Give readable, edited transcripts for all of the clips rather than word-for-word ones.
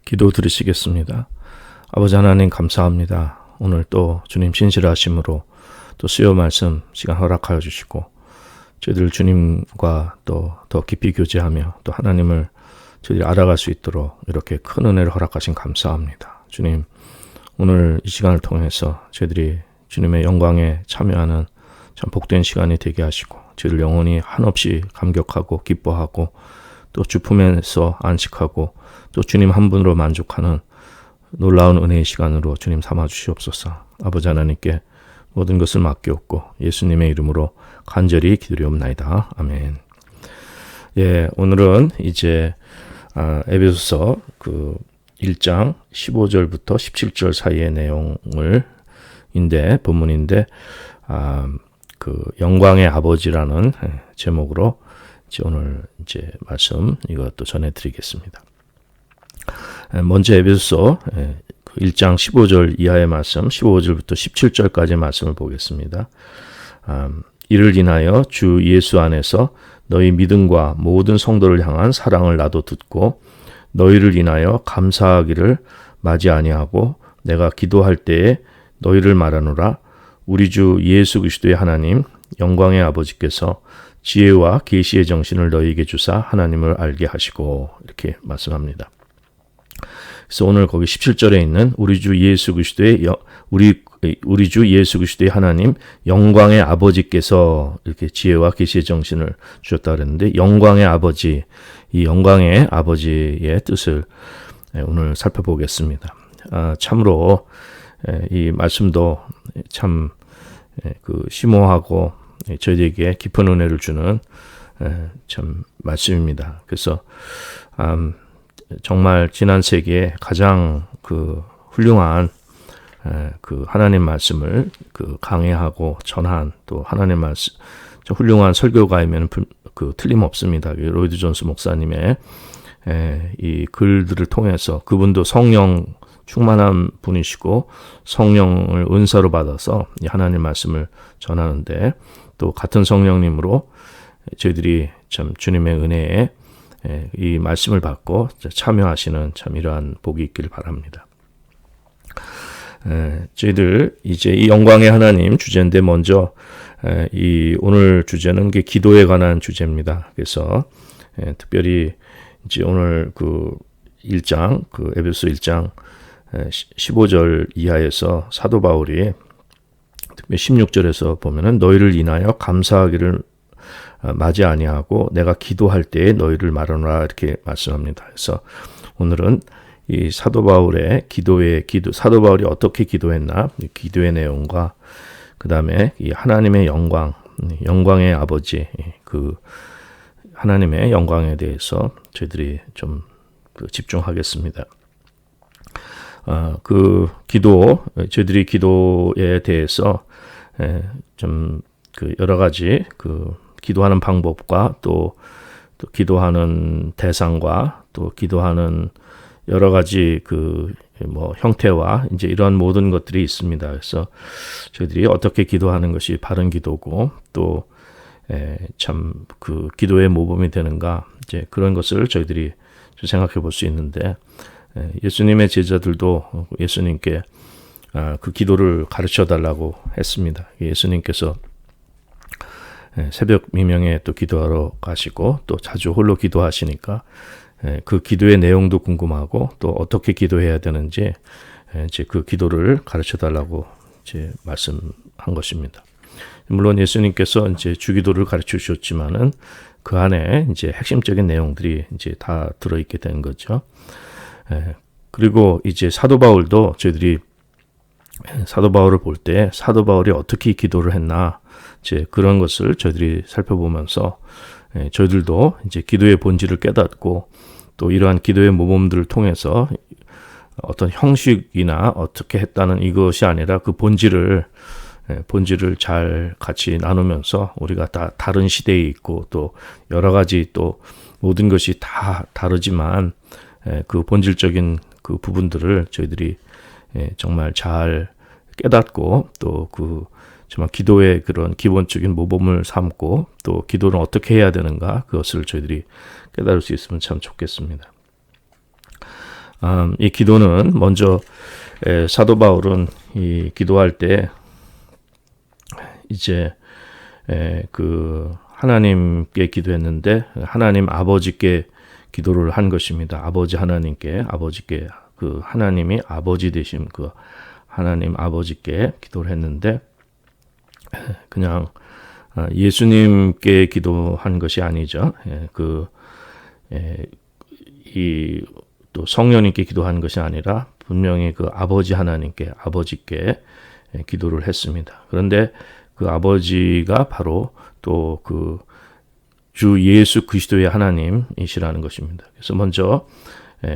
기도 드리시겠습니다. 아버지 하나님 감사합니다. 오늘 또 주님 신실하심으로 또 수요 말씀 시간 허락하여 주시고 저희들 주님과 또 더 깊이 교제하며 또 하나님을 저희들이 알아갈 수 있도록 이렇게 큰 은혜를 허락하신 감사합니다. 주님 오늘 이 시간을 통해서 저희들이 주님의 영광에 참여하는 참 복된 시간이 되게 하시고 저희들 영혼이 한없이 감격하고 기뻐하고 또 주품에서 안식하고 또 주님 한 분으로 만족하는 놀라운 은혜의 시간으로 주님 삼아 주시옵소서. 아버지 하나님께 모든 것을 맡기옵고 예수님의 이름으로 간절히 기도리옵나이다. 아멘. 예, 오늘은 이제 에베소서 1장 15절부터 17절 사이의 본문인데 영광의 아버지라는 제목으로 오늘 이제 말씀 이것도 전해드리겠습니다. 먼저 에베소서 1장 15절 이하의 말씀, 15절부터 17절까지 말씀을 보겠습니다. 이를 인하여 주 예수 안에서 너희 믿음과 모든 성도를 향한 사랑을 나도 듣고 너희를 인하여 감사하기를 마지 아니하고 내가 기도할 때에 너희를 말하노라. 우리 주 예수 그리스도의 하나님 영광의 아버지께서 지혜와 계시의 정신을 너희에게 주사 하나님을 알게 하시고 이렇게 말씀합니다. 그래서 오늘 거기 17절에 있는 우리 주 예수 그리스도의 하나님 영광의 아버지께서 이렇게 지혜와 계시의 정신을 주셨다 그랬는데 영광의 아버지, 이 영광의 아버지의 뜻을 오늘 살펴보겠습니다. 참으로 이 말씀도 참 심오하고 저희에게 깊은 은혜를 주는 참 말씀입니다. 그래서 정말 지난 세기에 가장 훌륭한 하나님 말씀을 강해하고 전한 또 하나님 말씀 훌륭한 설교가이면 틀림없습니다. 로이드 존스 목사님의 이 글들을 통해서 그분도 성령 충만한 분이시고 성령을 은사로 받아서 이 하나님 말씀을 전하는데 또 같은 성령님으로 저희들이 참 주님의 은혜에 이 말씀을 받고 참여하시는 참 이러한 복이 있기를 바랍니다. 저희들 이제 이 영광의 하나님 주제인데 먼저 이 오늘 주제는 기도에 관한 주제입니다. 그래서 특별히 이제 오늘 1장 에베소 1장 15절 이하에서 사도 바울이 특별히 16절에서 보면은 너희를 인하여 감사하기를 마지 아니하고 내가 기도할 때에 너희를 말하노라 이렇게 말씀합니다. 그래서 오늘은 이 사도 바울의 사도 바울이 어떻게 기도했나, 이 기도의 내용과 그 다음에 이 하나님의 영광의 아버지, 하나님의 영광에 대해서 저희들이 좀 집중하겠습니다. 저희들이 기도에 대해서 좀 여러 가지 기도하는 방법과 또 기도하는 대상과 또 기도하는 여러 가지 형태와 이제 이런 모든 것들이 있습니다. 그래서 저희들이 어떻게 기도하는 것이 바른 기도고 또 참 기도의 모범이 되는가 이제 그런 것을 저희들이 생각해 볼 수 있는데 예수님의 제자들도 예수님께 그 기도를 가르쳐 달라고 했습니다. 예수님께서 새벽 미명에 또 기도하러 가시고 또 자주 홀로 기도하시니까 그 기도의 내용도 궁금하고 또 어떻게 기도해야 되는지 이제 그 기도를 가르쳐 달라고 이제 말씀한 것입니다. 물론 예수님께서 이제 주기도를 가르쳐 주셨지만은 그 안에 이제 핵심적인 내용들이 이제 다 들어있게 된 거죠. 그리고 이제 사도 바울도 저희들이 사도 바울을 볼 때 사도 바울이 어떻게 기도를 했나 이제 그런 것을 저희들이 살펴보면서 저희들도 이제 기도의 본질을 깨닫고 또 이러한 기도의 모범들을 통해서 어떤 형식이나 어떻게 했다는 이것이 아니라 그 본질을 잘 같이 나누면서 우리가 다 다른 시대에 있고 또 여러 가지 또 모든 것이 다 다르지만 그 본질적인 그 부분들을 저희들이 정말 잘 깨닫고 또 정말 기도의 그런 기본적인 모범을 삼고 또 기도는 어떻게 해야 되는가 그것을 저희들이 깨달을 수 있으면 참 좋겠습니다. 이 기도는 먼저 사도 바울은 이 기도할 때 이제 그 하나님께 기도했는데 하나님 아버지께 기도를 한 것입니다. 아버지께 그 하나님이 아버지 되신 그 하나님 아버지께 기도를 했는데 그냥 예수님께 기도한 것이 아니죠. 이 또 성령님께 기도한 것이 아니라 분명히 그 아버지 하나님께 아버지께 기도를 했습니다. 그런데 그 아버지가 바로 또 그 주 예수 그리스도의 하나님이시라는 것입니다. 그래서 먼저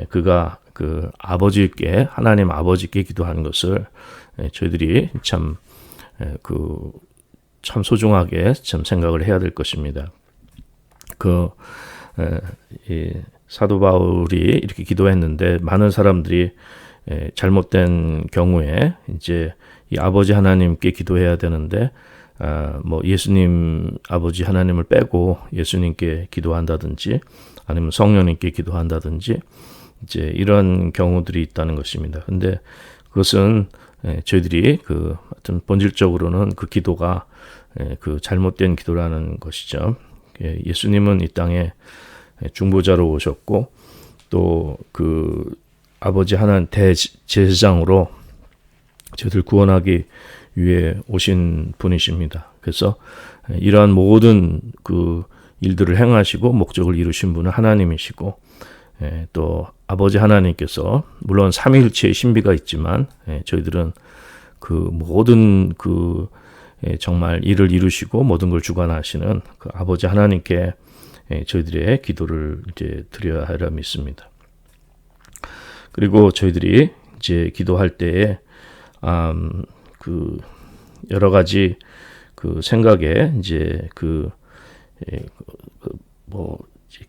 그가 그 아버지께 하나님 아버지께 기도하는 것을 저희들이 참 소중하게 참 생각을 해야 될 것입니다. 이 사도 바울이 이렇게 기도했는데 많은 사람들이 잘못된 경우에 이제 이 아버지 하나님께 기도해야 되는데 뭐 예수님 아버지 하나님을 빼고 예수님께 기도한다든지 아니면 성령님께 기도한다든지 이제 이런 경우들이 있다는 것입니다. 근데 그것은 저희들이 하여튼 본질적으로는 그 기도가 그 잘못된 기도라는 것이죠. 예수님은 이 땅에 중보자로 오셨고 또 그 아버지 하나님 대제사장으로 저희들 구원하기 위해 오신 분이십니다. 그래서 이러한 모든 그 일들을 행하시고 목적을 이루신 분은 하나님이시고 또 아버지 하나님께서 물론 삼위일체의 신비가 있지만 저희들은 그 모든 정말 일을 이루시고 모든 걸 주관하시는 그 아버지 하나님께 저희들의 기도를 이제 드려야 하리라 믿습니다. 그리고 저희들이 이제 기도할 때에 그 여러 가지 그 생각에 이제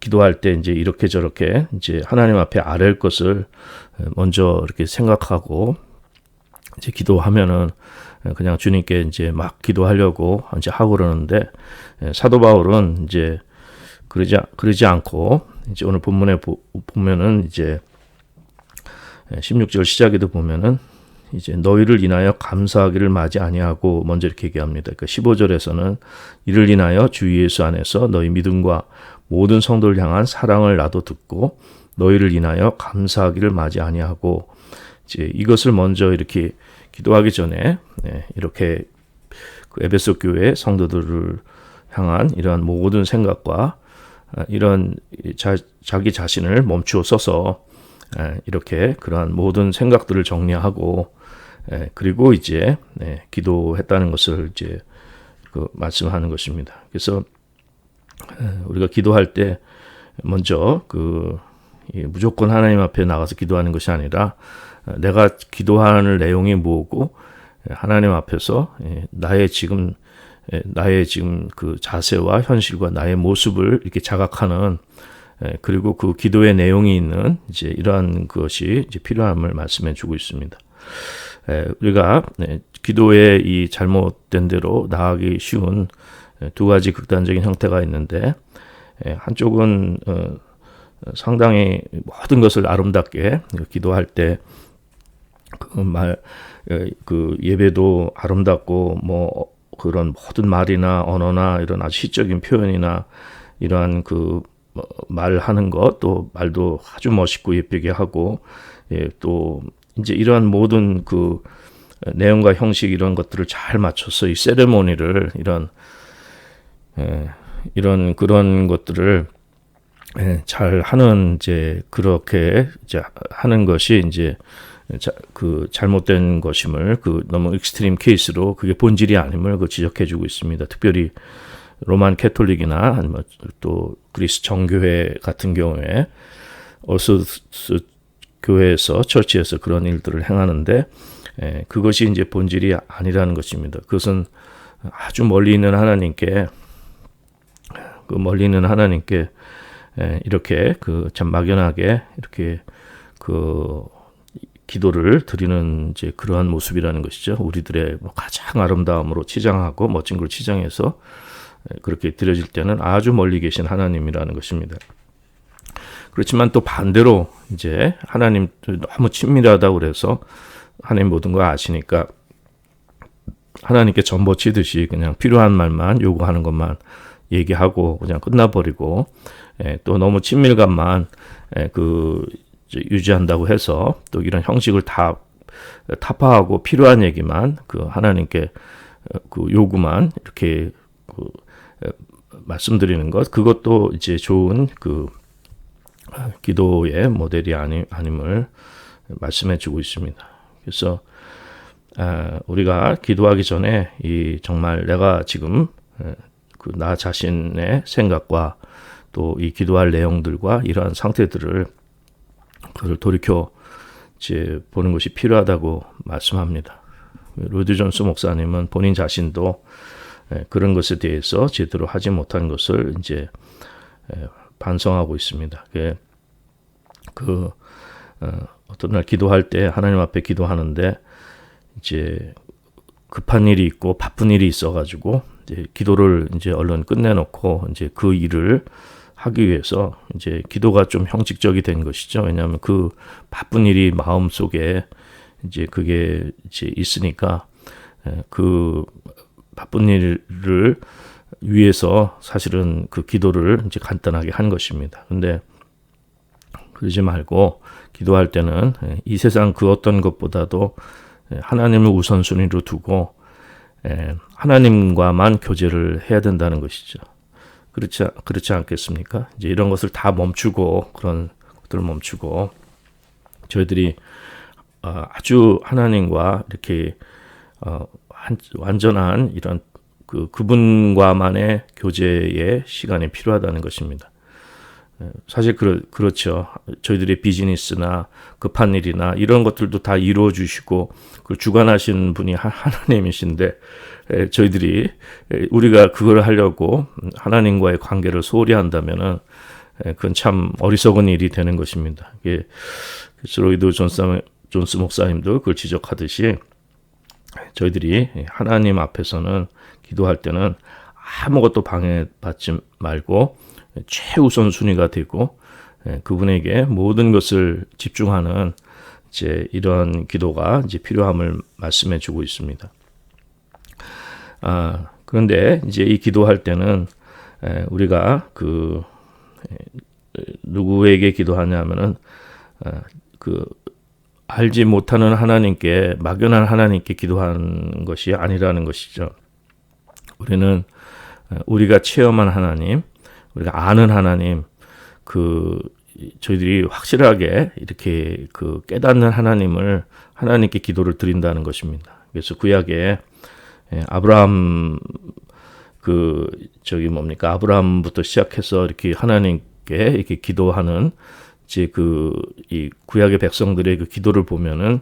기도할 때 이제 이렇게 저렇게 이제 하나님 앞에 아뢰을 것을 먼저 이렇게 생각하고 이제 기도하면은 그냥 주님께 이제 막 기도하려고 이제 하고 그러는데 사도 바울은 이제 그러지 않고 이제 오늘 본문에 보면은 이제 16절 시작에도 보면은 이제 너희를 인하여 감사하기를 마지 아니하고 먼저 이렇게 얘기합니다. 그러니까 15절에서는 이를 인하여 주 예수 안에서 너희 믿음과 모든 성도를 향한 사랑을 나도 듣고 너희를 인하여 감사하기를 마지 아니하고 이제 이것을 먼저 이렇게 기도하기 전에 이렇게 그 에베소 교회 성도들을 향한 이러한 모든 생각과 이런 자기 자신을 멈추어 서서 이렇게 그러한 모든 생각들을 정리하고 그리고 이제 기도했다는 것을 이제 말씀하는 것입니다. 그래서 우리가 기도할 때 먼저 무조건 하나님 앞에 나가서 기도하는 것이 아니라 내가 기도하는 내용이 뭐고 하나님 앞에서 나의 지금 그 자세와 현실과 나의 모습을 이렇게 자각하는 그리고 그 기도의 내용이 있는 이제 이러한 것이 이제 필요함을 말씀해 주고 있습니다. 우리가 기도의 이 잘못된 대로 나아가기 쉬운 두 가지 극단적인 형태가 있는데 한쪽은 상당히 모든 것을 아름답게 기도할 때 그 예배도 아름답고 뭐 그런 모든 말이나 언어나 이런 아주 시적인 표현이나 이러한 말하는 것 또 말도 아주 멋있고 예쁘게 하고 또 이제 이러한 모든 그 내용과 형식 이런 것들을 잘 맞춰서 이 세레모니를 이런 그런 것들을 잘 하는 이제 그렇게 이제 하는 것이 이제 그 잘못된 것임을 너무 익스트림 케이스로 그게 본질이 아님을 지적해주고 있습니다. 특별히 로만 캐톨릭이나 아니면 또 그리스 정교회 같은 경우에 어소스 교회에서 처치에서 그런 일들을 행하는데 그것이 이제 본질이 아니라는 것입니다. 그것은 아주 멀리 있는 하나님께 이렇게 참 막연하게 이렇게 기도를 드리는 이제 그러한 모습이라는 것이죠. 우리들의 가장 아름다움으로 치장하고 멋진 걸 치장해서 그렇게 드려질 때는 아주 멀리 계신 하나님이라는 것입니다. 그렇지만 또 반대로 이제 하나님 너무 친밀하다고 그래서 하나님 모든 걸 아시니까 하나님께 전보치듯이 그냥 필요한 말만 요구하는 것만 얘기하고 그냥 끝나버리고, 또 너무 친밀감만 유지한다고 해서 또 이런 형식을 다 타파하고 필요한 얘기만 하나님께 요구만 이렇게 말씀드리는 것, 그것도 이제 좋은 기도의 모델이 아님을 말씀해주고 있습니다. 그래서 우리가 기도하기 전에 정말 내가 지금 나 자신의 생각과 또 이 기도할 내용들과 이러한 상태들을 그걸 돌이켜 이제 보는 것이 필요하다고 말씀합니다. 로이드 존스 목사님은 본인 자신도 그런 것에 대해서 제대로 하지 못한 것을 이제 반성하고 있습니다. 어떤 날 기도할 때 하나님 앞에 기도하는데 이제 급한 일이 있고 바쁜 일이 있어가지고 이제 기도를 이제 얼른 끝내놓고 이제 그 일을 하기 위해서 이제 기도가 좀 형식적이 된 것이죠. 왜냐하면 그 바쁜 일이 마음 속에 이제 그게 이제 있으니까 그 바쁜 일을 위해서 사실은 그 기도를 이제 간단하게 한 것입니다. 근데 그러지 말고 기도할 때는 이 세상 그 어떤 것보다도 하나님을 우선순위로 두고 하나님과만 교제를 해야 된다는 것이죠. 그렇지 않겠습니까? 이제 이런 것을 다 멈추고, 그런 것들을 멈추고 저희들이 아주 하나님과 이렇게 완전한 이런 그분과만의 교제의 시간이 필요하다는 것입니다. 사실 그렇죠. 저희들의 비즈니스나 급한 일이나 이런 것들도 다 이루어 주시고 그 주관하신 분이 하나님이신데, 저희들이 우리가 그걸 하려고 하나님과의 관계를 소홀히 한다면은 그건 참 어리석은 일이 되는 것입니다. 로이드 존스 목사님도 그걸 지적하듯이 저희들이 하나님 앞에서는 기도할 때는 아무것도 방해받지 말고 최우선 순위가 되고 그분에게 모든 것을 집중하는 이제 이런 기도가 이제 필요함을 말씀해 주고 있습니다. 그런데 이제 이 기도할 때는 우리가 누구에게 기도하냐면은 알지 못하는 하나님께, 막연한 하나님께 기도하는 것이 아니라는 것이죠. 우리는 우리가 체험한 하나님, 우리가 아는 하나님, 저희들이 확실하게 이렇게 깨닫는 하나님께 기도를 드린다는 것입니다. 그래서 구약에 아브라함 아브라함부터 시작해서 이렇게 하나님께 이렇게 기도하는 이제 이 구약의 백성들의 그 기도를 보면은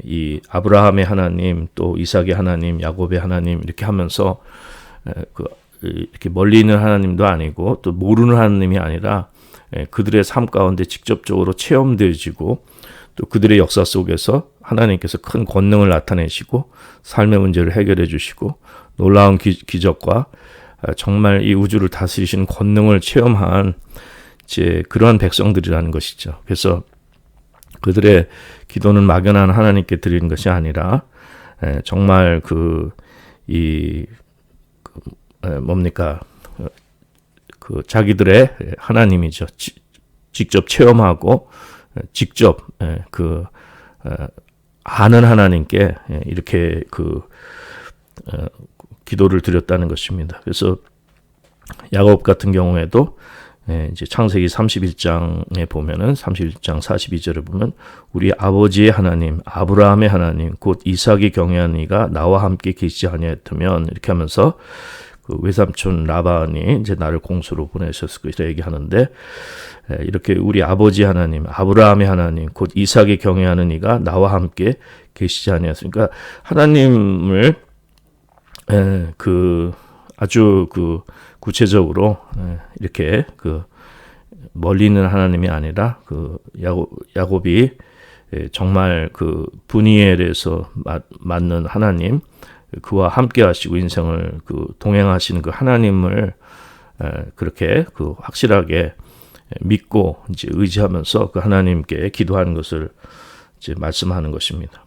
이 아브라함의 하나님, 또 이삭의 하나님, 야곱의 하나님 이렇게 하면서 이렇게 멀리 있는 하나님도 아니고 또 모르는 하나님이 아니라 그들의 삶 가운데 직접적으로 체험되어지고 또 그들의 역사 속에서 하나님께서 큰 권능을 나타내시고 삶의 문제를 해결해 주시고 놀라운 기적과 정말 이 우주를 다스리시는 권능을 체험한 이제 그러한 백성들이라는 것이죠. 그래서 그들의 기도는 막연한 하나님께 드리는 것이 아니라 정말 자기들의 하나님이죠. 직접 체험하고 직접 아는 하나님께 이렇게 기도를 드렸다는 것입니다. 그래서 야곱 같은 경우에도 이제 창세기 31장에 보면은 31장 42절에 보면 우리 아버지의 하나님 아브라함의 하나님 곧 이삭이 경외한 이가 나와 함께 계시지 아니하였다면 이렇게 하면서 외삼촌 라반이 이제 나를 공수로 보내셨을 것이라 얘기하는데, 이렇게 우리 아버지 하나님 아브라함의 하나님 곧 이삭이 경외하는 이가 나와 함께 계시지 아니하였습니까? 하나님을 아주 구체적으로 이렇게 멀리 있는 하나님이 아니라 야곱이 정말 분이엘에서 맞는 하나님, 그와 함께 하시고 인생을 동행하시는 그 하나님을 그렇게 확실하게 믿고 이제 의지하면서 그 하나님께 기도하는 것을 이제 말씀하는 것입니다.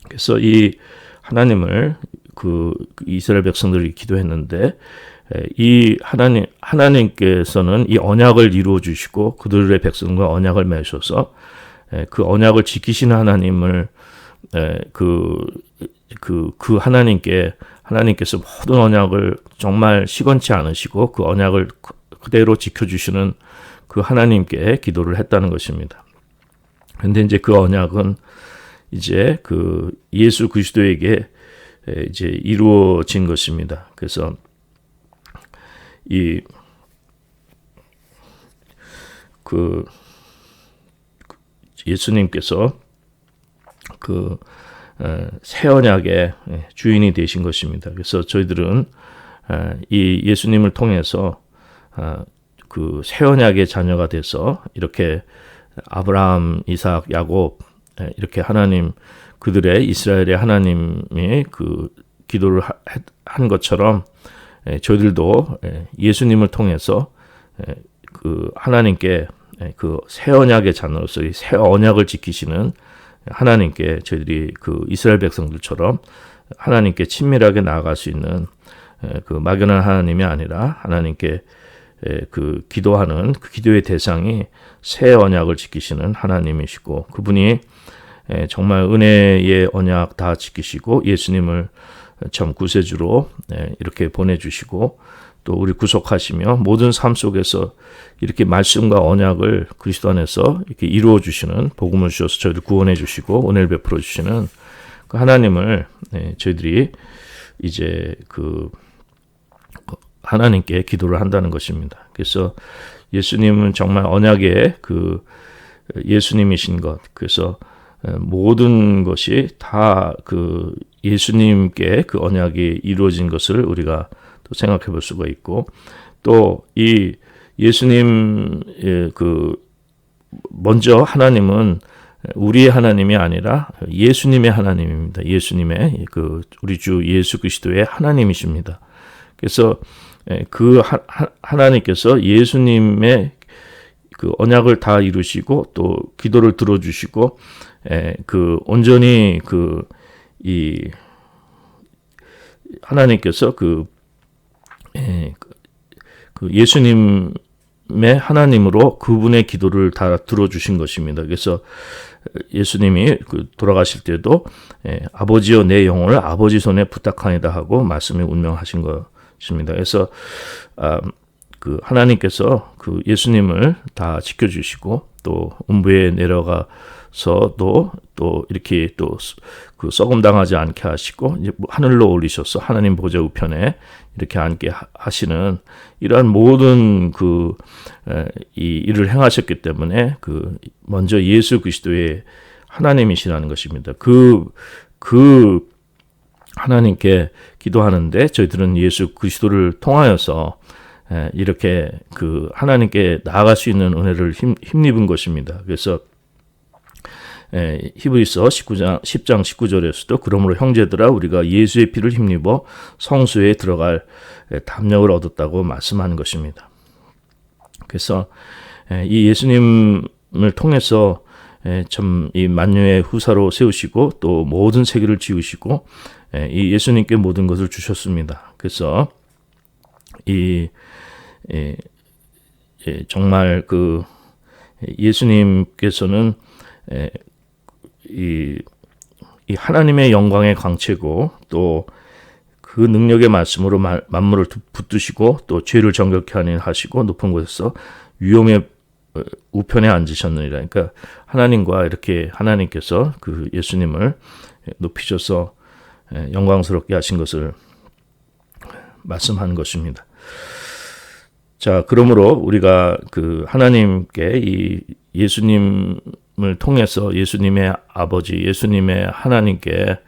그래서 이 하나님을 그 이스라엘 백성들이 기도했는데 이 하나님께서는 이 언약을 이루어 주시고 그들의 백성과 언약을 맺으셔서 그 언약을 지키시는 하나님을 그 하나님께서 모든 언약을 정말 시건치 않으시고 그 언약을 그대로 지켜주시는 그 하나님께 기도를 했다는 것입니다. 그런데 이제 그 언약은 이제 그 예수 그리스도에게 이제 이루어진 것입니다. 그래서 그 예수님께서 그 새 언약의 주인이 되신 것입니다. 그래서 저희들은 이 예수님을 통해서 그 새 언약의 자녀가 돼서 이렇게 아브라함, 이삭, 야곱 이렇게 하나님 그들의 이스라엘의 하나님이 그 기도를 한 것처럼 저희들도 예수님을 통해서 그 하나님께 그 새 언약의 자녀로서 새 언약을 지키시는 하나님께 저희들이 그 이스라엘 백성들처럼 하나님께 친밀하게 나아갈 수 있는 그 막연한 하나님이 아니라 하나님께 그 기도하는 그 기도의 대상이 새 언약을 지키시는 하나님이시고 그분이 정말 은혜의 언약 다 지키시고 예수님을 참 구세주로 이렇게 보내주시고 또 우리 구속하시며 모든 삶 속에서 이렇게 말씀과 언약을 그리스도 안에서 이렇게 이루어 주시는 복음을 주셔서 저희들 구원해 주시고 은혜를 베풀어 주시는 그 하나님을 저희들이 이제 그 하나님께 기도를 한다는 것입니다. 그래서 예수님은 정말 언약의 그 예수님이신 것. 그래서 모든 것이 다 그 예수님께 그 언약이 이루어진 것을 우리가 또 생각해 볼 수가 있고 또 이 예수님 그 먼저 하나님은 우리의 하나님이 아니라 예수님의 하나님입니다. 예수님의 그 우리 주 예수 그리스도의 하나님이십니다. 그래서 그 하나님께서 예수님의 그 언약을 다 이루시고 또 기도를 들어주시고 그 온전히 이 하나님께서 그 예수님의 하나님으로 그분의 기도를 다 들어주신 것입니다. 그래서 예수님이 돌아가실 때도 아버지여 내 영혼을 아버지 손에 부탁하니다 하고 말씀이 운명하신 것입니다. 그래서 그 하나님께서 그 예수님을 다 지켜주시고 또 음부에 내려가서도 또 이렇게 또 그 썩음 당하지 않게 하시고 이제 하늘로 올리셔서 하나님 보좌 우편에 이렇게 앉게 하시는 이러한 모든 이 일을 행하셨기 때문에 그 먼저 예수 그리스도의 하나님이시라는 것입니다. 그 하나님께 기도하는데 저희들은 예수 그리스도를 통하여서 이렇게 그 하나님께 나아갈 수 있는 은혜를 힘입은 것입니다. 그래서 히브리서 10장 19절에서도 그러므로 형제들아 우리가 예수의 피를 힘입어 성소에 들어갈 담력을 얻었다고 말씀하는 것입니다. 그래서 이 예수님을 통해서 참 이 만유의 후사로 세우시고 또 모든 세계를 지으시고 이 예수님께 모든 것을 주셨습니다. 그래서 정말 그 예수님께서는 이 하나님의 영광의 광채고 또 그 능력의 말씀으로 만물을 붙드시고 또 죄를 정결케 하시고 높은 곳에서 위엄의 우편에 앉으셨느니라. 그러니까 하나님과 이렇게 하나님께서 그 예수님을 높이셔서 영광스럽게 하신 것을 말씀하는 것입니다. 자, 그러므로 우리가 그 하나님께 이 예수님을 통해서 예수님의 아버지, 예수님의 하나님께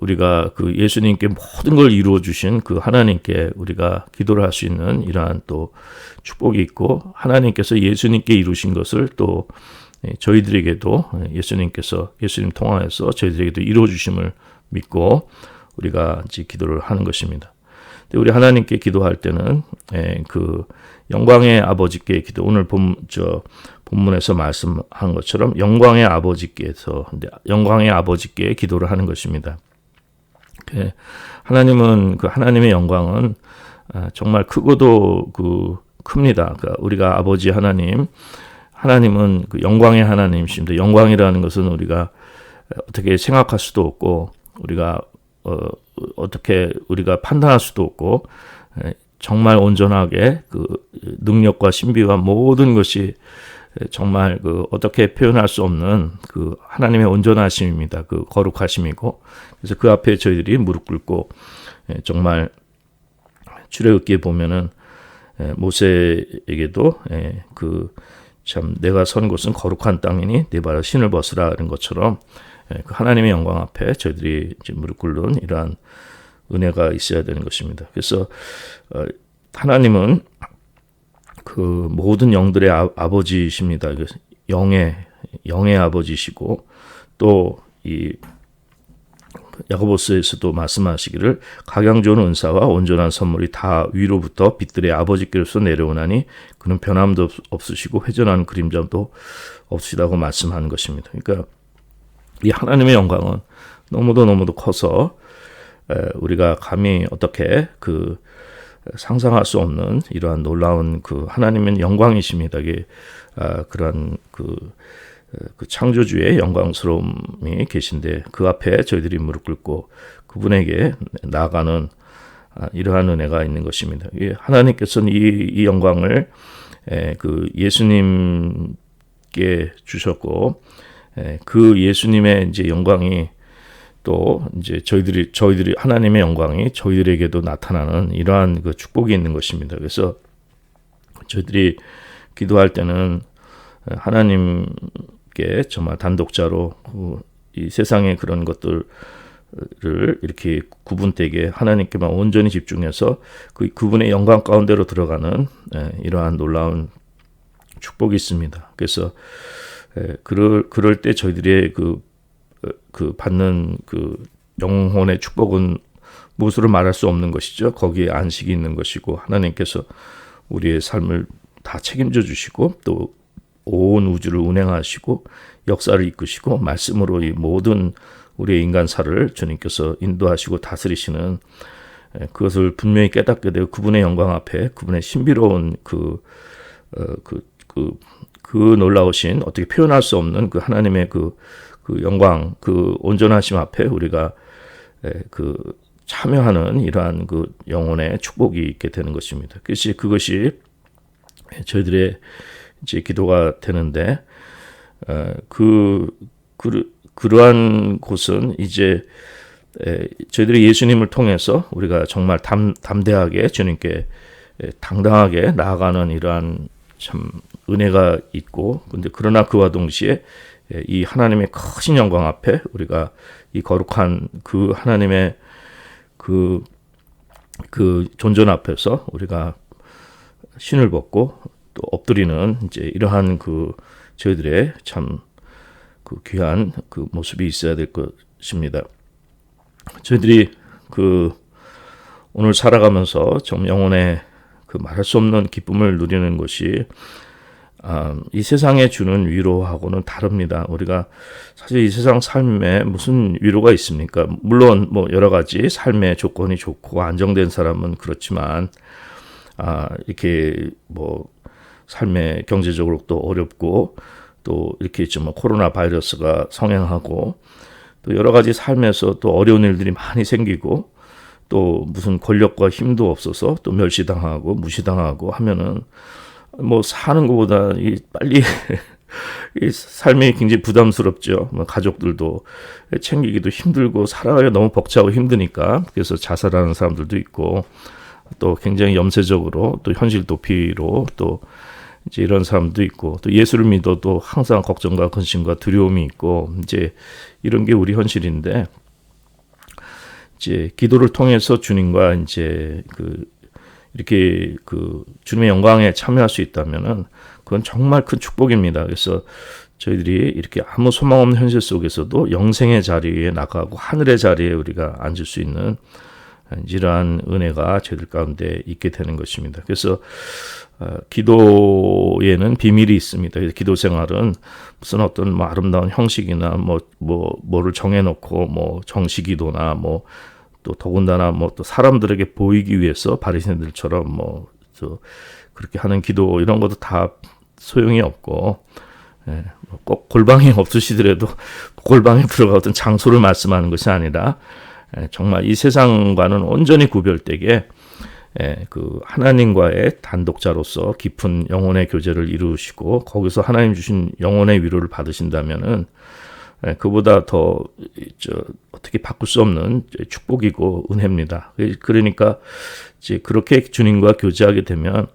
우리가 그 예수님께 모든 걸 이루어 주신 그 하나님께 우리가 기도를 할 수 있는 이러한 또 축복이 있고 하나님께서 예수님께 이루신 것을 또 저희들에게도 예수님께서 예수님 통하여서 저희들에게도 이루어 주심을 믿고 우리가 이제 기도를 하는 것입니다. 근데 우리 하나님께 기도할 때는 그 영광의 아버지께 기도, 오늘 본문에서 말씀한 것처럼 영광의 아버지께서, 영광의 아버지께 기도를 하는 것입니다. 하나님은, 그 하나님의 영광은 정말 크고도 큽니다. 그러니까 우리가 아버지 하나님은 그 영광의 하나님이십니다. 영광이라는 것은 우리가 어떻게 생각할 수도 없고, 우리가 어떻게 우리가 판단할 수도 없고, 정말 온전하게 그 능력과 신비와 모든 것이 정말 그 어떻게 표현할 수 없는 그 하나님의 온전하심입니다. 그 거룩하심이고, 그래서 그 앞에 저희들이 무릎 꿇고 정말 출애굽기에 보면은 모세에게도 그 참 내가 선 곳은 거룩한 땅이니 네 발에 신을 벗으라는 것처럼 그 하나님의 영광 앞에 저희들이 이제 무릎 꿇는 이러한 은혜가 있어야 되는 것입니다. 그래서 하나님은 그 모든 영들의 아버지이십니다. 영의 아버지시고, 또 이 야고보서에서도 말씀하시기를 각양 좋은 은사와 온전한 선물이 다 위로부터 빛들의 아버지께로서 내려오나니 그는 변함도 없으시고 회전하는 그림자도 없으시다고 말씀하는 것입니다. 그러니까 이 하나님의 영광은 너무도 커서 우리가 감히 어떻게 그 상상할 수 없는 이러한 놀라운 그 하나님의 영광이십니다. 이게 그러한 그 창조주의 영광스러움이 계신데, 그 앞에 저희들이 무릎 꿇고 그분에게 나아가는 이러한 은혜가 있는 것입니다. 하나님께서는 이 영광을 그 예수님께 주셨고, 그 예수님의 이제 영광이 또 이제 저희들이 하나님의 영광이 저희들에게도 나타나는 이러한 그 축복이 있는 것입니다. 그래서 저희들이 기도할 때는 하나님께 정말 단독자로 이 세상의 그런 것들을 이렇게 구분되게 하나님께만 온전히 집중해서 그분의 영광 가운데로 들어가는 이러한 놀라운 축복이 있습니다. 그래서 그럴 때 저희들의 그 받는 그 영혼의 축복은 무엇으로 말할 수 없는 것이죠. 거기에 안식이 있는 것이고, 하나님께서 우리의 삶을 다 책임져 주시고, 또 온 우주를 운행하시고 역사를 이끄시고 말씀으로 이 모든 우리의 인간사를 주님께서 인도하시고 다스리시는, 그것을 분명히 깨닫게 되고 그분의 영광 앞에 그분의 신비로운 그 놀라우신, 어떻게 표현할 수 없는 그 하나님의 그 영광, 그 온전하심 앞에 우리가 그 참여하는 이러한 그 영혼의 축복이 있게 되는 것입니다. 그것이 저희들의 이제 기도가 되는데, 그러한 곳은 이제 저희들이 예수님을 통해서 우리가 정말 담대하게 주님께 당당하게 나아가는 이러한 참 은혜가 있고, 근데 그러나 그와 동시에 이 하나님의 크신 영광 앞에 우리가 이 거룩한 그 하나님의 그 존전 앞에서 우리가 신을 벗고 또 엎드리는 이제 이러한 그 저희들의 참 그 귀한 그 모습이 있어야 될 것입니다. 저희들이 그 오늘 살아가면서 좀 영혼의 그 말할 수 없는 기쁨을 누리는 것이 이 세상에 주는 위로하고는 다릅니다. 우리가 사실 이 세상 삶에 무슨 위로가 있습니까? 물론 뭐 여러 가지 삶의 조건이 좋고 안정된 사람은 그렇지만, 이렇게 뭐 삶의 경제적으로 또 어렵고, 또 이렇게 있지만 코로나 바이러스가 성행하고, 또 여러 가지 삶에서 또 어려운 일들이 많이 생기고, 또 무슨 권력과 힘도 없어서 또 멸시당하고 무시당하고 하면은 뭐 사는 것보다 빨리 이 삶이 굉장히 부담스럽죠. 가족들도 챙기기도 힘들고 살아가기가 너무 벅차고 힘드니까, 그래서 자살하는 사람들도 있고, 또 굉장히 염세적으로 또 현실 도피로 또 이제 이런 사람도 있고, 또 예수를 믿어도 항상 걱정과 근심과 두려움이 있고, 이제 이런 게 우리 현실인데, 이제 기도를 통해서 주님과 이제 이렇게 주님의 영광에 참여할 수 있다면은 그건 정말 큰 축복입니다. 그래서 저희들이 이렇게 아무 소망 없는 현실 속에서도 영생의 자리에 나가고 하늘의 자리에 우리가 앉을 수 있는 이러한 은혜가 저희들 가운데 있게 되는 것입니다. 그래서 기도에는 비밀이 있습니다. 기도 생활은 무슨 어떤 아름다운 형식이나 뭐를 정해놓고 정식기도나 또 더군다나 또 사람들에게 보이기 위해서 바리새인들처럼 그렇게 하는 기도 이런 것도 다 소용이 없고, 꼭 골방이 없으시더라도 골방에 들어가던 장소를 말씀하는 것이 아니라 정말 이 세상과는 온전히 구별되게 그 하나님과의 단독자로서 깊은 영혼의 교제를 이루시고 거기서 하나님 주신 영혼의 위로를 받으신다면은 그보다 더 어떻게 바꿀 수 없는 축복이고 은혜입니다. 그러니까 이제 그렇게 주님과 교제하게 되면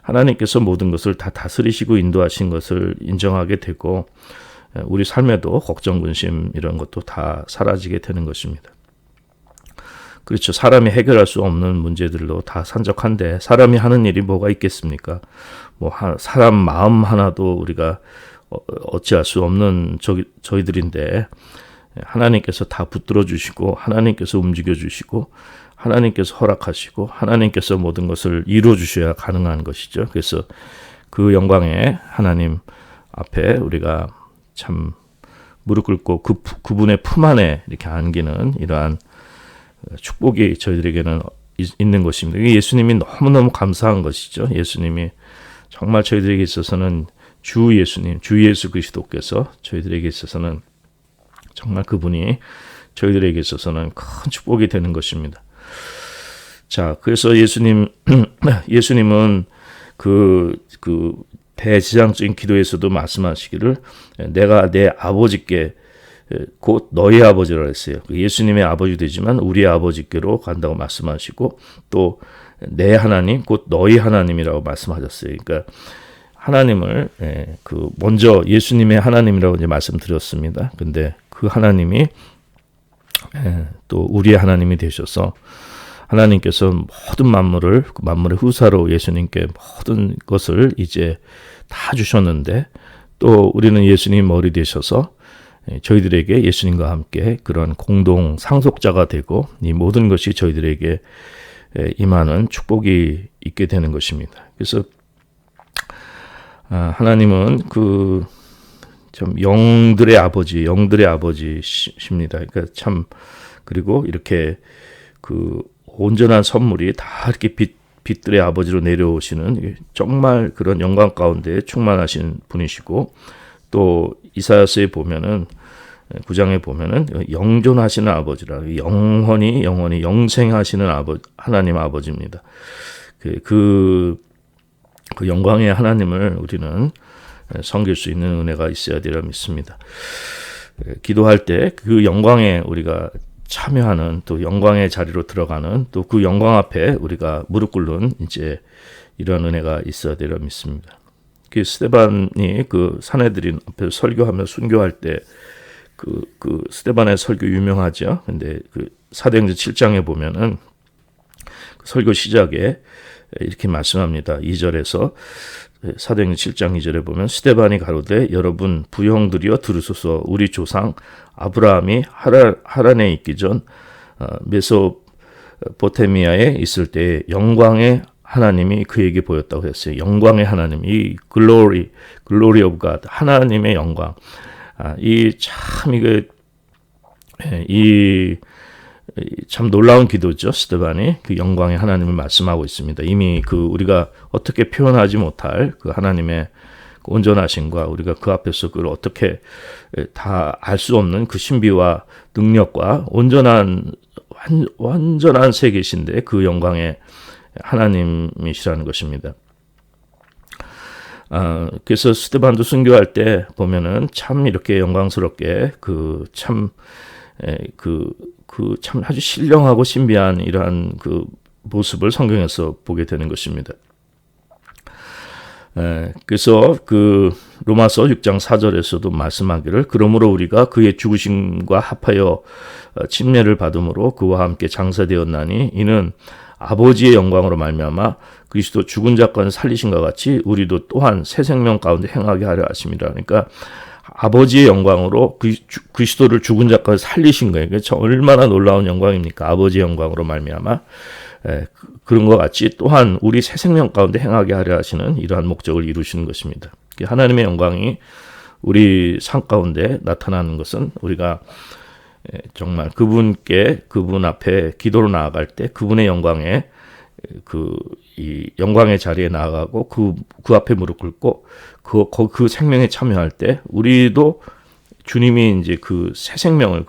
하나님께서 모든 것을 다 다스리시고 인도하신 것을 인정하게 되고 우리 삶에도 걱정, 근심 이런 것도 다 사라지게 되는 것입니다. 그렇죠. 사람이 해결할 수 없는 문제들로 다 산적한데 사람이 하는 일이 뭐가 있겠습니까? 사람 마음 하나도 우리가 어찌할 수 없는 저희들인데 하나님께서 다 붙들어 주시고 하나님께서 움직여 주시고 하나님께서 허락하시고 하나님께서 모든 것을 이루어 주셔야 가능한 것이죠. 그래서 그 영광의 하나님 앞에 우리가 참 무릎 꿇고 그분의 품 안에 이렇게 안기는 이러한 축복이 저희들에게는 있는 것입니다. 예수님이 너무너무 감사한 것이죠. 예수님이 정말 저희들에게 있어서는 주 예수님, 주 예수 그리스도께서 저희들에게 있어서는 정말 그분이 저희들에게 있어서는 큰 축복이 되는 것입니다. 자, 그래서 예수님은 그 대지상적인 기도에서도 말씀하시기를 내가 내 아버지께 곧 너희 아버지라 했어요. 예수님의 아버지 되지만 우리 아버지께로 간다고 말씀하시고 또 내 하나님 곧 너희 하나님이라고 말씀하셨어요. 그러니까 하나님을 먼저 예수님의 하나님이라고 이제 말씀드렸습니다. 근데 그 하나님이 또 우리의 하나님이 되셔서 하나님께서 모든 만물의 후사로 예수님께 모든 것을 이제 다 주셨는데 또 우리는 예수님 머리 되셔서 저희들에게 예수님과 함께 그런 공동 상속자가 되고 이 모든 것이 저희들에게 임하는 축복이 있게 되는 것입니다. 그래서 하나님은 참 영들의 아버지십니다. 그러니까 참 그리고 이렇게 온전한 선물이 다 이렇게 빛들의 아버지로 내려오시는 정말 그런 영광 가운데 충만하신 분이시고 또 이사야서에 보면은 9장에 보면은 영존하시는 아버지라 영원히 영생하시는 하나님 아버지입니다. 그 영광의 하나님을 우리는 섬길 수 있는 은혜가 있어야 되리라 믿습니다. 기도할 때 그 영광에 우리가 참여하는 또 영광의 자리로 들어가는 또 그 영광 앞에 우리가 무릎 꿇는 이제 이런 은혜가 있어야 되리라 믿습니다. 스데반이 사내들인 앞에서 설교하며 순교할 때 그 스데반의 설교 유명하죠. 근데 사도행전 7장에 보면은 설교 시작에 이렇게 말씀합니다. 2절에서 사도행전 7장 2절에 보면 스데반이 가로되 여러분 부형들이여 들으소서 우리 조상 아브라함이 하란에 있기 전 메소포타미아에 있을 때 영광의 하나님이 그에게 보였다고 했어요. 영광의 하나님, 이 glory of God, 하나님의 영광. 참 놀라운 기도죠. 스데반이 그 영광의 하나님을 말씀하고 있습니다. 이미 우리가 어떻게 표현하지 못할 그 하나님의 온전하심과 우리가 그 앞에서 그걸 어떻게 다 알 수 없는 그 신비와 능력과 완전한 세계신데 그 영광의 하나님이시라는 것입니다. 그래서 스데반도 순교할 때 보면은 참 이렇게 영광스럽게 참 아주 신령하고 신비한 이러한 모습을 성경에서 보게 되는 것입니다. 그래서 로마서 6장 4절에서도 말씀하기를 그러므로 우리가 그의 죽으심과 합하여 침례를 받음으로 그와 함께 장사되었나니 이는 아버지의 영광으로 말미암아 그리스도 죽은 자 가운데 살리신 것 같이 우리도 또한 새 생명 가운데 행하게 하려 하심이라. 그러니까 아버지의 영광으로 그리스도를 죽은 자까지 살리신 거예요. 그렇죠? 얼마나 놀라운 영광입니까? 아버지의 영광으로 말미암아 그런 것 같이 또한 우리 새 생명 가운데 행하게 하려 하시는 이러한 목적을 이루시는 것입니다. 하나님의 영광이 우리 삶 가운데 나타나는 것은 우리가 정말 그분 앞에 기도로 나아갈 때 그분의 영광에 이 영광의 자리에 나아가고 그 앞에 무릎 꿇고 그 생명에 참여할 때 우리도 주님이 이제 그 새 생명을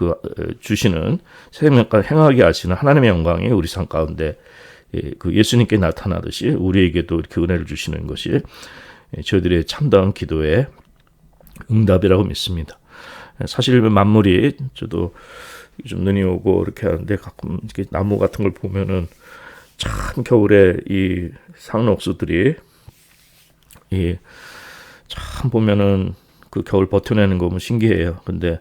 주시는 새 생명까지 행하게 하시는 하나님의 영광이 우리 삶 가운데 그 예수님께 나타나듯이 우리에게도 이렇게 은혜를 주시는 것이 저희들의 참다운 기도의 응답이라고 믿습니다. 사실 만물이 저도 좀 눈이 오고 이렇게 하는데 가끔 이렇게 나무 같은 걸 보면은 참 겨울에 이 상록수들이 참 보면은 그 겨울 버텨내는 거 보면 신기해요. 근데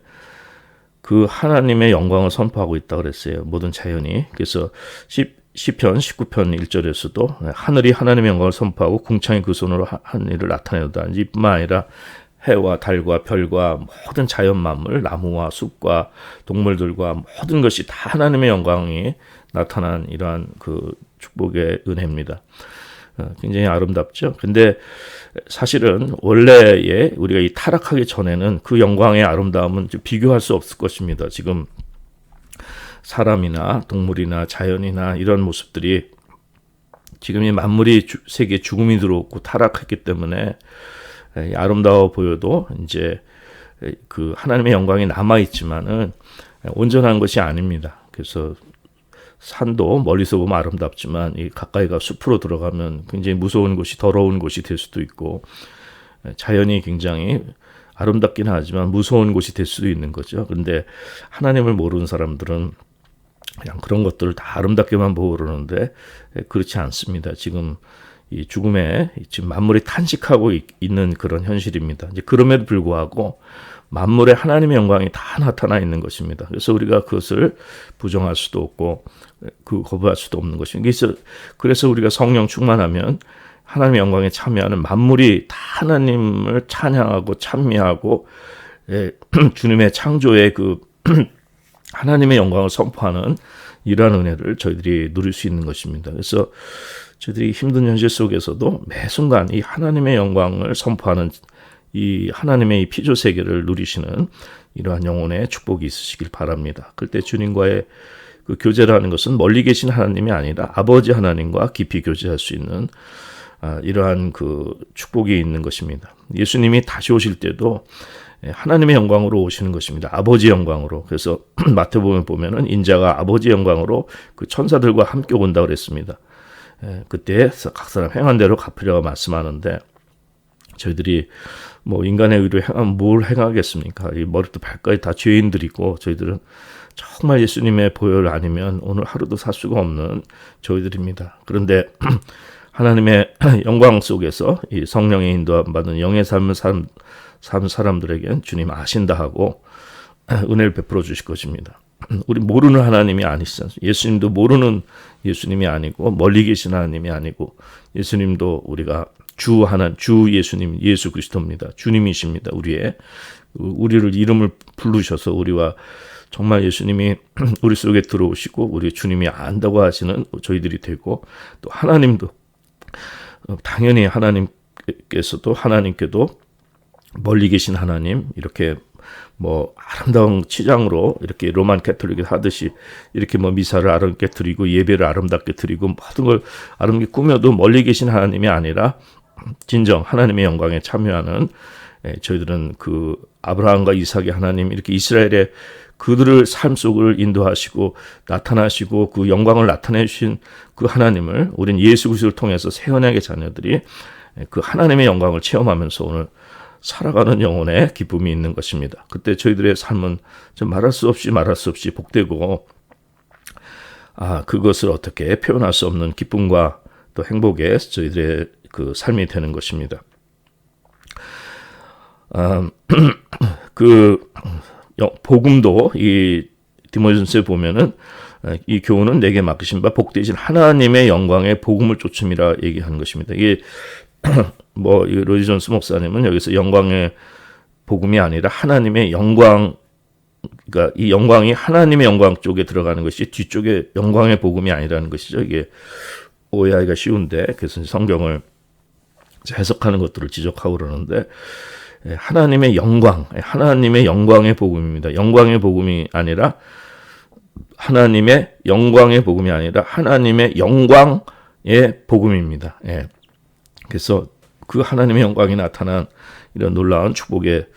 그 하나님의 영광을 선포하고 있다 그랬어요. 모든 자연이. 그래서 시편 19편 1절에서도 하늘이 하나님의 영광을 선포하고 궁창이 그 손으로 한 일을 나타내다. 이뿐만 아니라 해와 달과 별과 모든 자연 만물, 나무와 숲과 동물들과 모든 것이 다 하나님의 영광이 나타난 이러한 그 축복의 은혜입니다. 굉장히 아름답죠. 근데 사실은 원래의 우리가 이 타락하기 전에는 그 영광의 아름다움은 비교할 수 없을 것입니다. 지금 사람이나 동물이나 자연이나 이런 모습들이 지금 이 만물이 세계에 죽음이 들어오고 타락했기 때문에 아름다워 보여도 이제 그 하나님의 영광이 남아 있지만은 온전한 것이 아닙니다. 그래서 산도 멀리서 보면 아름답지만 이 가까이가 숲으로 들어가면 굉장히 무서운 곳이 더러운 곳이 될 수도 있고 자연이 굉장히 아름답긴 하지만 무서운 곳이 될 수도 있는 거죠. 그런데 하나님을 모르는 사람들은 그냥 그런 것들을 다 아름답게만 보고 그러는데 그렇지 않습니다. 지금 이 죽음에 지금 만물이 탄식하고 있는 그런 현실입니다. 이제 그럼에도 불구하고 만물에 하나님의 영광이 다 나타나 있는 것입니다. 그래서 우리가 그것을 부정할 수도 없고 거부할 수도 없는 것입니다. 그래서 우리가 성령 충만하면 하나님의 영광에 참여하는 만물이 다 하나님을 찬양하고 찬미하고 주님의 창조의 하나님의 영광을 선포하는 이러한 은혜를 저희들이 누릴 수 있는 것입니다. 그래서 저희들이 힘든 현실 속에서도 매 순간 이 하나님의 영광을 선포하는 이 하나님의 이 피조 세계를 누리시는 이러한 영혼의 축복이 있으시길 바랍니다. 그때 주님과의 그 교제라는 것은 멀리 계신 하나님이 아니라 아버지 하나님과 깊이 교제할 수 있는 이러한 그 축복이 있는 것입니다. 예수님이 다시 오실 때도 하나님의 영광으로 오시는 것입니다. 아버지의 영광으로. 그래서 마태복음에 보면은 인자가 아버지의 영광으로 그 천사들과 함께 온다 그랬습니다. 그때 각 사람 행한 대로 갚으려고 말씀하는데 저희들이 뭐 인간의 의로 행하면 뭘 행하겠습니까? 이 머리부터 발까지 다 죄인들이고 저희들은 정말 예수님의 보혈 아니면 오늘 하루도 살 수가 없는 저희들입니다. 그런데 하나님의 영광 속에서 이 성령의 인도받는 영의 삶을 사는 사람들에겐 주님 아신다 하고 은혜를 베풀어 주실 것입니다. 우리 모르는 하나님이 아니시죠. 예수님도 모르는 예수님이 아니고 멀리 계신 하나님이 아니고 예수님도 우리가 주 예수님 예수 그리스도입니다. 주님이십니다. 우리를 이름을 부르셔서 우리와 정말 예수님이 우리 속에 들어오시고 우리 주님이 안다고 하시는 저희들이 되고 또 하나님도 당연히 하나님께도 멀리 계신 하나님 이렇게 뭐 아름다운 치장으로 이렇게 로만 캐톨릭이 하듯이 이렇게 뭐 미사를 아름답게 드리고 예배를 아름답게 드리고 모든 걸 아름답게 꾸며도 멀리 계신 하나님이 아니라 진정 하나님의 영광에 참여하는 저희들은 그 아브라함과 이삭의 하나님 이렇게 이스라엘의 그들을 삶 속을 인도하시고 나타나시고 그 영광을 나타내 주신 그 하나님을 우린 예수 그리스도를 통해서 새 언약의 자녀들이 그 하나님의 영광을 체험하면서 오늘 살아가는 영혼의 기쁨이 있는 것입니다. 그때 저희들의 삶은 좀 말할 수 없이 복되고 그것을 어떻게 표현할 수 없는 기쁨과 또 행복의 저희들의 그 삶이 되는 것입니다. 그 복음도 이 디모데전서에 보면은 이 교훈은 내게 맡기신 바 복되신 하나님의 영광의 복음을 쫓음이라 얘기하는 것입니다. 이게 뭐 로이존스 목사님은 여기서 영광의 복음이 아니라 하나님의 영광, 그러니까 이 영광이 하나님의 영광 쪽에 들어가는 것이 뒤쪽에 영광의 복음이 아니라는 것이죠. 이게 오해하기가 쉬운데, 그래서 성경을 해석하는 것들을 지적하고 그러는데, 하나님의 영광, 하나님의 영광의 복음입니다. 영광의 복음이 아니라 하나님의 영광의 복음이 아니라 하나님의 영광의 복음입니다. 예. 그래서 그 하나님의 영광이 나타난 이런 놀라운 축복의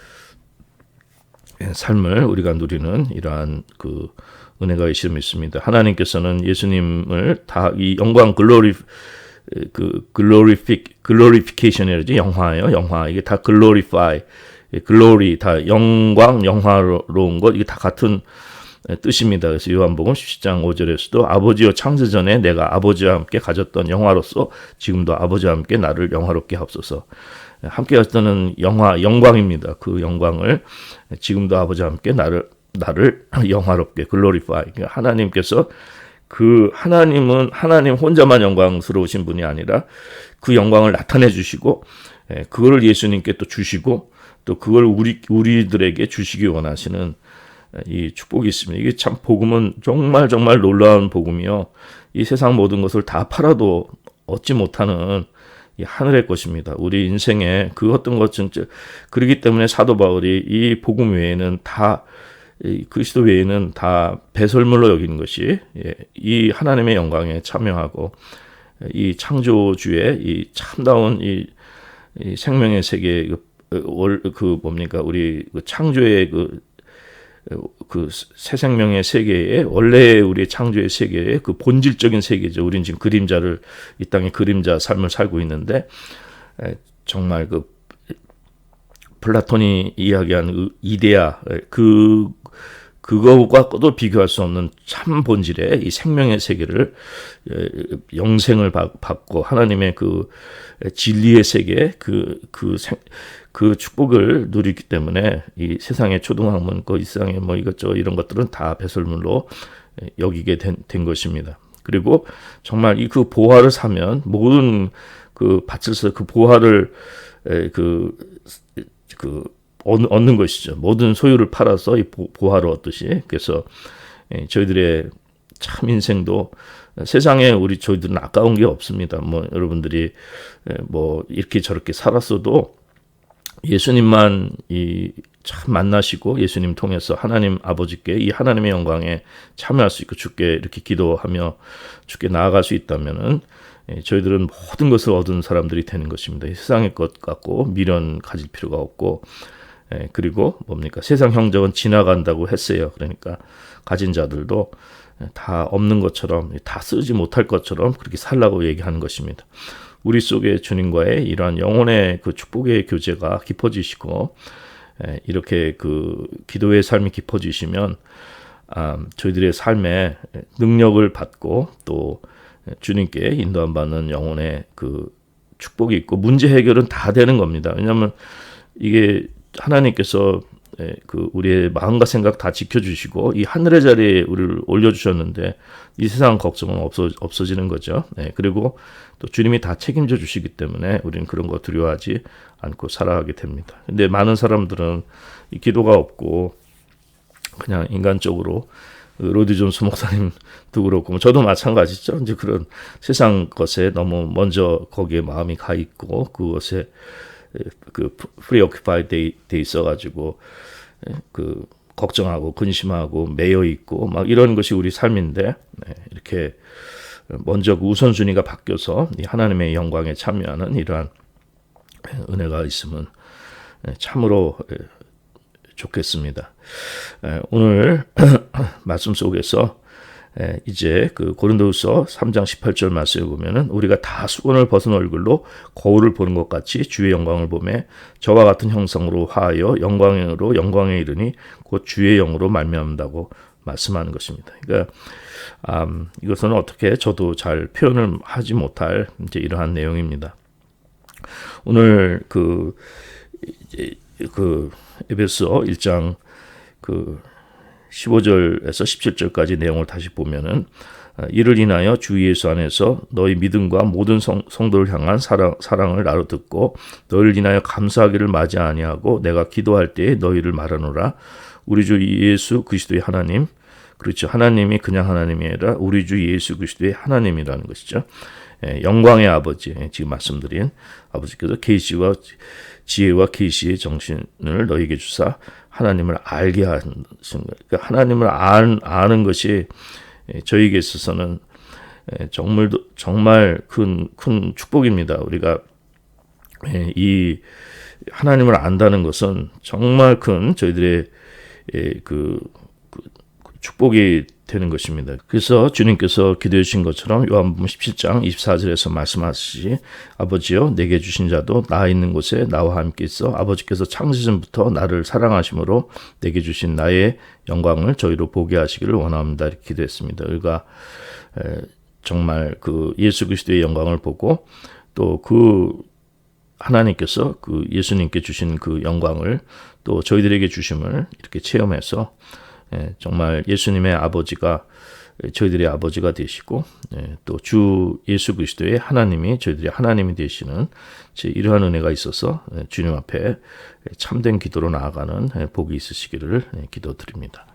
삶을 우리가 누리는 이러한 그 은혜가 있음을 믿습니다. 하나님께서는 예수님을 다 이 영광 글로리피케이션이라지, 영화예요. 영화. 이게 다 글로리파이, 글로리, 다 영광, 영화로운 것, 이게 다 같은 뜻입니다. 그래서 요한복음 17장 5절에서도 아버지여 창세 전에 내가 아버지와 함께 가졌던 영화로서 지금도 아버지와 함께 나를 영화롭게 하옵소서. 함께 가졌던 영광입니다. 그 영광을 지금도 아버지와 함께 나를 영화롭게, 글로리파이. 하나님께서 그 하나님 혼자만 영광스러우신 분이 아니라 그 영광을 나타내 주시고, 그걸 예수님께 또 주시고, 또 그걸 우리들에게 주시기 원하시는 이 축복이 있습니다. 이게 참 복음은 정말 정말 놀라운 복음이요. 이 세상 모든 것을 다 팔아도 얻지 못하는 이 하늘의 것입니다. 우리 인생에 그 어떤 것은, 그렇기 때문에 사도 바울이 이 복음 외에는 다, 그리스도 외에는 다 배설물로 여기는 것이, 이 하나님의 영광에 참여하고 이 창조주의 이 참다운 이 생명의 세계, 우리 그 창조의 그 새 생명의 세계에, 원래 우리의 창조의 세계의 그 본질적인 세계죠. 우리는 지금 이 땅의 그림자 삶을 살고 있는데, 정말 그 플라톤이 이야기한 이데아, 그거와도 비교할 수 없는 참 본질의 이 생명의 세계를, 영생을 받고 하나님의 그 진리의 세계, 그 축복을 누리기 때문에 이 세상의 초등학문, 이 세상의 뭐 이것저것 이런 것들은 다 배설물로 여기게 된 것입니다. 그리고 정말 이 그 보화를 사면 모든 그 밭을 사 그 보화를 얻는 것이죠. 모든 소유를 팔아서 이 보화를 얻듯이. 그래서 저희들의 참 인생도 세상에 저희들은 아까운 게 없습니다. 뭐 여러분들이 뭐 이렇게 저렇게 살았어도 예수님만 참 만나시고 예수님 통해서 하나님 아버지께 이 하나님의 영광에 참여할 수 있고 주께 이렇게 기도하며 주께 나아갈 수 있다면은 저희들은 모든 것을 얻은 사람들이 되는 것입니다. 세상의 것 갖고 미련 가질 필요가 없고, 그리고 뭡니까? 세상 형적은 지나간다고 했어요. 그러니까 가진 자들도 다 없는 것처럼, 다 쓰지 못할 것처럼 그렇게 살라고 얘기하는 것입니다. 우리 속에 주님과의 이러한 영혼의 그 축복의 교제가 깊어지시고, 이렇게 그 기도의 삶이 깊어지시면 저희들의 삶에 능력을 받고 또 주님께 인도함 받는 영혼의 그 축복이 있고 문제 해결은 다 되는 겁니다. 왜냐하면 이게 하나님께서 그 우리의 마음과 생각 다 지켜주시고 이 하늘의 자리에 우리를 올려주셨는데 이 세상 걱정은 없어지는 거죠. 그리고 또 주님이 다 책임져 주시기 때문에 우리는 그런 거 두려워하지 않고 살아가게 됩니다. 근데 많은 사람들은 이 기도가 없고 그냥 인간적으로 로디 존스 목사님도 그렇고 저도 마찬가지죠. 이제 그런 세상 것에 너무 먼저 거기에 마음이 가 있고 그것에 그 프리오큐파이 돼 있어가지고 그 걱정하고 근심하고 매여 있고 막 이런 것이 우리 삶인데, 이렇게 먼저 그 우선순위가 바뀌어서 이 하나님의 영광에 참여하는 이러한 은혜가 있으면 참으로 좋겠습니다. 오늘 말씀 속에서 이제 그 고린도후서 3장 18절 말씀을 보면은 우리가 다 수건을 벗은 얼굴로 거울을 보는 것 같이 주의 영광을 보매 저와 같은 형상으로 화하여 영광으로 영광에 이르니 곧 주의 영으로 말미암는다고 말씀하는 것입니다. 그러니까 이것은 어떻게 저도 잘 표현을 하지 못할 이제 이러한 내용입니다. 오늘 그 에베소 1장 그 15절에서 17절까지 내용을 다시 보면은 이를 인하여 주 예수 안에서 너희 믿음과 모든 성도를 향한 사랑을 나로 듣고 너희를 인하여 감사하기를 맞이 아니하고 내가 기도할 때에 너희를 말하노라. 우리 주 예수 그리스도의 하나님, 그렇죠. 하나님이 그냥 하나님이 아니라 우리 주 예수 그리스도의 하나님이라는 것이죠. 영광의 아버지, 지금 말씀드린 아버지께서 계시와 지혜와 계시의 정신을 너희에게 주사 하나님을 알게 하신 거예요. 그러니까 하나님을 아는 것이 저희에게 있어서는 정말 큰 축복입니다. 우리가 이 하나님을 안다는 것은 정말 큰 저희들의 그 축복이 되는 것입니다. 그래서 주님께서 기도해 주신 것처럼 요한복음 17장 24절에서 말씀하시지 아버지여 내게 주신 자도 나 있는 곳에 나와 함께 있어 아버지께서 창세전부터 나를 사랑하심으로 내게 주신 나의 영광을 저희로 보게 하시기를 원합니다. 이렇게 기도했습니다. 우리가 정말 그 예수 그리스도의 영광을 보고 또 그 하나님께서 그 예수님께 주신 그 영광을 또 저희들에게 주심을 이렇게 체험해서 정말 예수님의 아버지가 저희들의 아버지가 되시고 또 주 예수 그리스도의 하나님이 저희들의 하나님이 되시는 이러한 은혜가 있어서 주님 앞에 참된 기도로 나아가는 복이 있으시기를 기도드립니다.